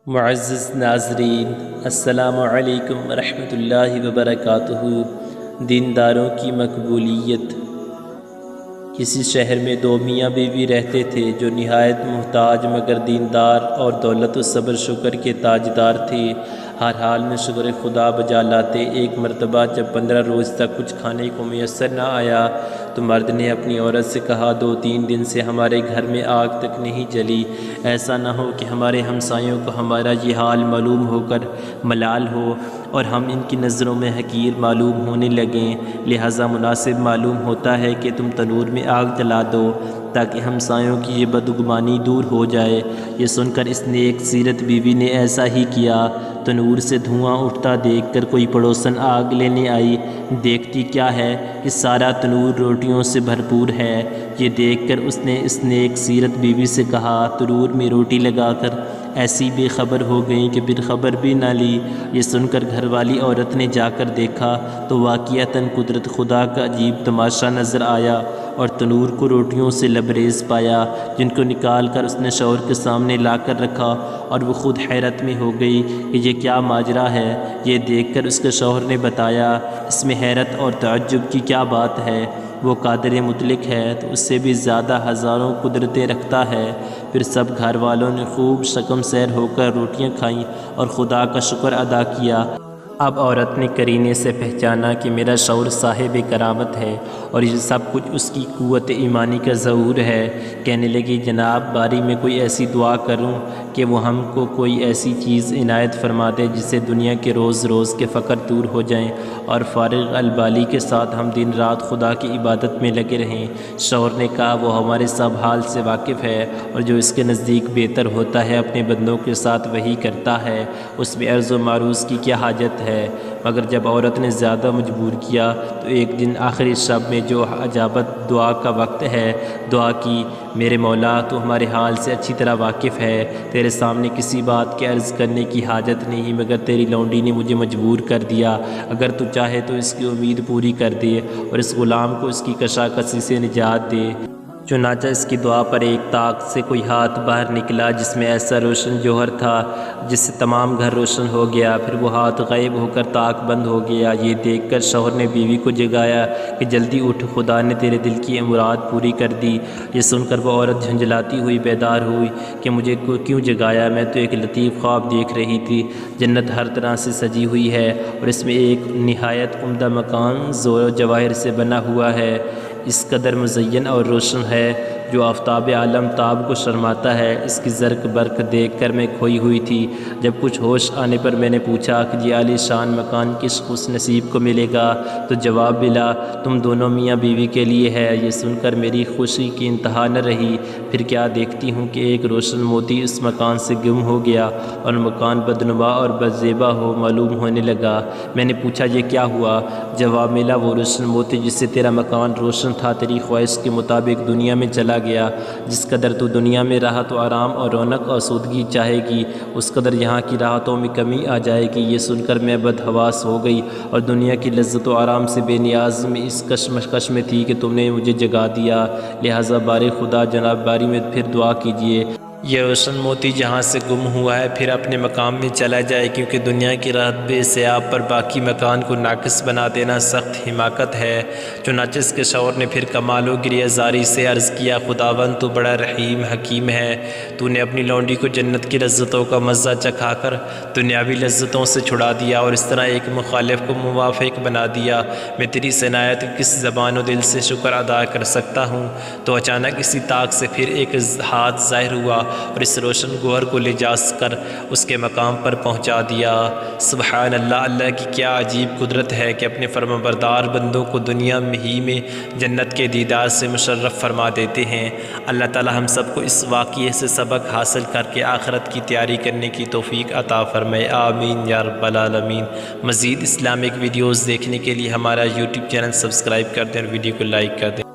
معزز ناظرین، السلام علیکم ورحمۃ اللہ وبرکاتہ۔ دینداروں کی مقبولیت۔ کسی شہر میں دو میاں بیوی رہتے تھے جو نہایت محتاج مگر دیندار اور دولت و صبر شکر کے تاجدار تھے۔ ہر حال میں شکر خدا بجا لاتے۔ ایک مرتبہ جب 15 روز تک کچھ کھانے کو میسر نہ آیا تو مرد نے اپنی عورت سے کہا، 2-3 دن سے ہمارے گھر میں آگ تک نہیں جلی، ایسا نہ ہو کہ ہمارے ہمسایوں کو ہمارا یہ حال معلوم ہو کر ملال ہو اور ہم ان کی نظروں میں حقیر معلوم ہونے لگیں، لہٰذا مناسب معلوم ہوتا ہے کہ تم تنور میں آگ جلا دو تاکہ ہمسایوں کی یہ بدگمانی دور ہو جائے۔ یہ سن کر اس نیک سیرت بیوی نے ایسا ہی کیا۔ تنور سے دھواں اٹھتا دیکھ کر کوئی پڑوسن آگ لینے آئی، دیکھتی کیا ہے کہ سارا تنور روٹیوں سے بھرپور ہے۔ یہ دیکھ کر اس نے اس نیک سیرت بیوی سے کہا، تنور میں روٹی لگا کر ایسی بے خبر ہو گئی کہ پھر خبر بھی نہ لی۔ یہ سن کر گھر والی عورت نے جا کر دیکھا تو واقعتاً قدرت خدا کا عجیب تماشا نظر آیا اور تنور کو روٹیوں سے لبریز پایا، جن کو نکال کر اس نے شوہر کے سامنے لا کر رکھا اور وہ خود حیرت میں ہو گئی کہ یہ کیا ماجرا ہے۔ یہ دیکھ کر اس کے شوہر نے بتایا، اس میں حیرت اور تعجب کی کیا بات ہے، وہ قادر مطلق ہے تو اس سے بھی زیادہ ہزاروں قدرتیں رکھتا ہے۔ پھر سب گھر والوں نے خوب شکم سیر ہو کر روٹیاں کھائیں اور خدا کا شکر ادا کیا۔ اب عورت نے قرینے سے پہچانا کہ میرا شوہر صاحب کرامت ہے اور یہ سب کچھ اس کی قوت ایمانی کا ظہور ہے۔ کہنے لگی، جناب باری میں کوئی ایسی دعا کروں کہ وہ ہم کو کوئی ایسی چیز عنایت فرما دے جس سے دنیا کے روز روز کے فقر دور ہو جائیں اور فارغ البالی کے ساتھ ہم دن رات خدا کی عبادت میں لگے رہیں۔ شوہر نے کہا، وہ ہمارے سب حال سے واقف ہے اور جو اس کے نزدیک بہتر ہوتا ہے اپنے بندوں کے ساتھ وہی کرتا ہے، اس میں عرض و معروض کی کیا حاجت ہے۔ مگر جب عورت نے زیادہ مجبور کیا تو ایک دن آخری شب میں جو اجابت دعا کا وقت ہے، دعا کی، میرے مولا تو ہمارے حال سے اچھی طرح واقف ہے، تیرے سامنے کسی بات کے عرض کرنے کی حاجت نہیں مگر تیری لونڈی نے مجھے مجبور کر دیا، اگر تو چاہے تو اس کی امید پوری کر دے اور اس غلام کو اس کی کشاکشی سے نجات دے۔ چنانچہ اس کی دعا پر ایک طاق سے کوئی ہاتھ باہر نکلا جس میں ایسا روشن جوہر تھا جس سے تمام گھر روشن ہو گیا، پھر وہ ہاتھ غائب ہو کر طاق بند ہو گیا۔ یہ دیکھ کر شوہر نے بیوی کو جگایا کہ جلدی اٹھ، خدا نے تیرے دل کی مراد پوری کر دی۔ یہ سن کر وہ عورت جھنجھلاتی ہوئی بیدار ہوئی کہ مجھے کیوں جگایا، میں تو ایک لطیف خواب دیکھ رہی تھی۔ جنت ہر طرح سے سجی ہوئی ہے اور اس میں ایک نہایت عمدہ مکان زور و جواہر سے بنا ہوا ہے، اس قدر مزین اور روشن ہے جو آفتاب عالم تاب کو شرماتا ہے۔ اس کی زرق برق دیکھ کر میں کھوئی ہوئی تھی۔ جب کچھ ہوش آنے پر میں نے پوچھا کہ یہ عالی شان مکان کس خوش نصیب کو ملے گا تو جواب ملا، تم دونوں میاں بیوی کے لیے ہے۔ یہ سن کر میری خوشی کی انتہا نہ رہی۔ پھر کیا دیکھتی ہوں کہ ایک روشن موتی اس مکان سے گم ہو گیا اور مکان بدنما اور بدزیبا ہو معلوم ہونے لگا۔ میں نے پوچھا، یہ کیا ہوا؟ جواب ملا، وہ روشن موتی جس سے تیرا مکان روشن تھا تیری خواہش کے مطابق دنیا میں چلا گیا۔ جس قدر تو دنیا میں راحت و آرام اور رونق اور آسودگی چاہے گی اس قدر یہاں کی راحتوں میں کمی آ جائے گی۔ یہ سن کر میں بدحواس ہو گئی اور دنیا کی لذت و آرام سے بے نیاز میں اس کشمکش میں تھی کہ تم نے مجھے جگا دیا، لہٰذا بارے خدا جناب باری میں پھر دعا کیجیے یہ روشن موتی جہاں سے گم ہوا ہے پھر اپنے مقام میں چلا جائے، کیونکہ دنیا کی راحت بے سیاب پر باقی مکان کو ناقص بنا دینا سخت حماقت ہے۔ چنانچہ اس کے شوہر نے پھر کمال و گریہ زاری سے عرض کیا، خداوند تو بڑا رحیم حکیم ہے، تو نے اپنی لونڈی کو جنت کی لذتوں کا مزہ چکھا کر دنیاوی لذتوں سے چھڑا دیا اور اس طرح ایک مخالف کو موافق بنا دیا۔ میں تیری اس عنایت کا کس زبان و دل سے شکر ادا کر سکتا ہوں؟ تو اچانک اسی طاق سے پھر ایک ہاتھ ظاہر ہوا اور اس روشن گوہر کو لے جا کر اس کے مقام پر پہنچا دیا۔ سبحان اللہ، اللہ کی کیا عجیب قدرت ہے کہ اپنے فرمانبردار بندوں کو دنیا ہی میں جنت کے دیدار سے مشرف فرما دیتے ہیں۔ اللہ تعالی ہم سب کو اس واقعے سے سبق حاصل کر کے آخرت کی تیاری کرنے کی توفیق عطا فرمائے، آمین یا رب العالمین۔ مزید اسلامک ویڈیوز دیکھنے کے لیے ہمارا یوٹیوب چینل سبسکرائب کر دیں اور ویڈیو کو لائک کر دیں۔